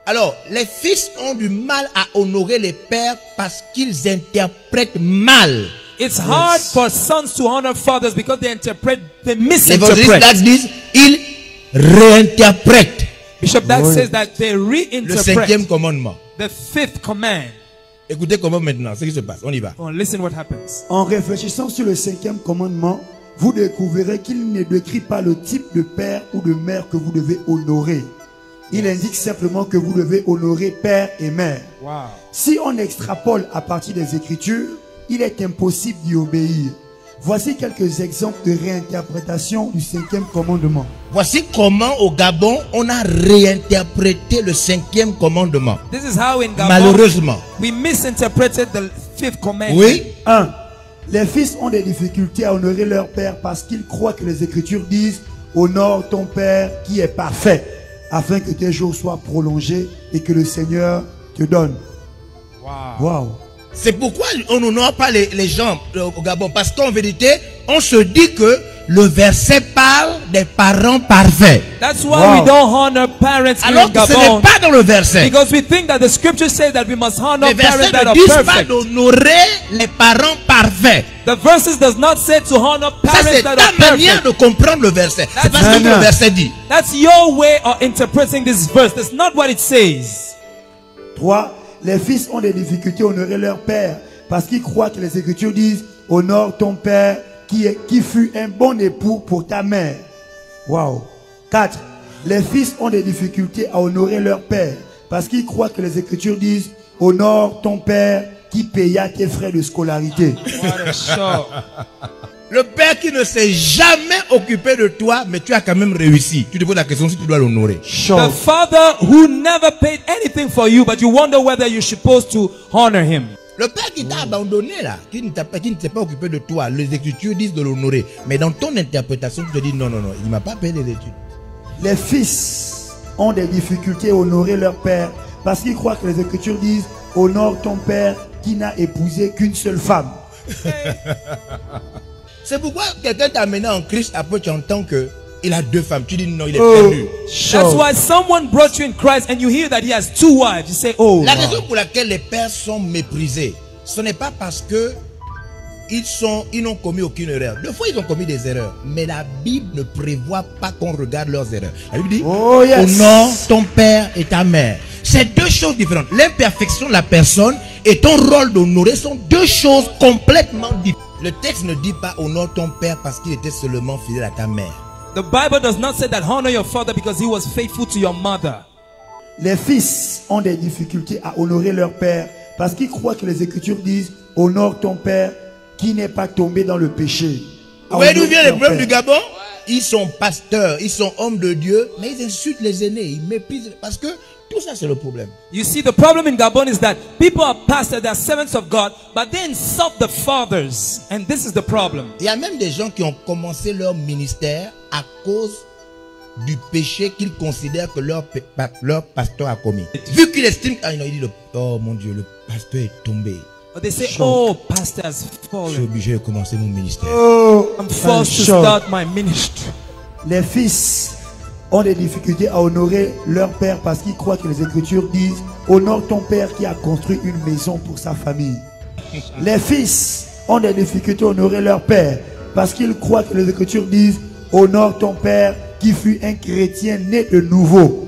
Alors, les fils ont du mal à honorer les pères parce qu'ils interprètent mal. It's hard for sons to honor fathers because they Les misinterpret. évangélistes disent, ils réinterprètent Bishop Dag says that they le reinterpret 5e commandement. the 5th command. Écoutez comment maintenant, ce qui se passe. On y va. Oh, listen what happens. En réfléchissant sur le 5e commandement, vous découvrirez qu'il ne décrit pas le type de père ou de mère que vous devez honorer. Il indique simplement que vous devez honorer père et mère. Wow. Si on extrapole à partir des Écritures, il est impossible d'y obéir. Voici quelques exemples de réinterprétation du 5e commandement. Voici comment au Gabon, on a réinterprété le 5e commandement. This is how in Gabon Malheureusement. we misinterpreted the 5th commandment. Oui. 1. Les fils ont des difficultés à honorer leur père parce qu'ils croient que les Écritures disent « Honore ton père qui est parfait, afin que tes jours soient prolongés et que le Seigneur te donne. » Wow. C'est pourquoi on n'honore pas les gens au Gabon. Parce qu'en vérité, on se dit que le verset parle des parents parfaits. That's why we don't honor parents here Alors in que ce Gabon. n'est pas dans le verset. Because we think that the scripture says that we must honor Les versets parents that ne are disent pas perfect. d'honorer les parents parfaits. The verses does not say to honor Ça, parents c'est that ta are manière perfect. de comprendre le verset. C'est pas ce que le verset dit. That's your way of interpreting this verse. That's not what it says. 3. Les fils ont des difficultés à honorer leur père parce qu'ils croient que les Écritures disent « Honore ton père qui fut un bon époux pour ta mère. » Wow. 4. Les fils ont des difficultés à honorer leur père parce qu'ils croient que les Écritures disent « Honore ton père qui paya tes frais de scolarité. » What a show. Le père qui ne s'est jamais occupé de toi, mais tu as quand même réussi. Tu te poses la question si tu dois l'honorer. The father who never paid anything for you, but you wonder whether you're supposed to honor him. Le père qui t'a abandonné là, qui ne s'est pas occupé de toi, les Écritures disent de l'honorer. Mais dans ton interprétation, tu te dis non, il ne m'a pas payé les études. Les fils ont des difficultés à honorer leur père parce qu'ils croient que les Écritures disent « Honore ton père qui n'a épousé qu'une seule femme. » C'est pourquoi quelqu'un t'a amené en Christ, après tu entends que il a 2 femmes. Tu dis non, il est perdu. That's why someone brought you in Christ and you hear that he has 2 wives. You say, oh. La raison pour laquelle les pères sont méprisés, ce n'est pas parce que ils n'ont commis aucune erreur. Des fois, ils ont commis des erreurs. Mais la Bible ne prévoit pas qu'on regarde leurs erreurs. La Bible dit, honore ton père et ta mère. C'est 2 choses différentes. L'imperfection de la personne et ton rôle d'honorer sont 2 choses complètement différentes. Le texte ne dit pas honore ton père parce qu'il était seulement fidèle à ta mère. The Bible does not say that honor your father because he was faithful to your mother. Les fils ont des difficultés à honorer leur père parce qu'ils croient que les Écritures disent « Honore ton père qui n'est pas tombé dans le péché. » Vous voyez d'où vient le problème du Gabon? Ils sont pasteurs, ils sont hommes de Dieu, mais ils insultent les aînés, ils méprisent, parce que tout ça c'est le problème. You see, the problem in Gabon is that people are pastors, they are servants of God, but they insult the fathers, and this is the problem. Il y a même des gens qui ont commencé leur ministère à cause du péché qu'ils considèrent que leur pasteur a commis. Vu qu'il estime, il dit, oh mon Dieu, le pasteur est tombé. But they say, oh, pastor has Je suis fallen. obligé de commencer mon ministère. I'm forced to start my ministry. Les fils ont des difficultés à honorer leur père parce qu'ils croient que les Écritures disent « Honore ton père qui a construit une maison pour sa famille. » Les fils ont des difficultés à honorer leur père parce qu'ils croient que les Écritures disent « Honore ton père qui fut un chrétien né de nouveau. »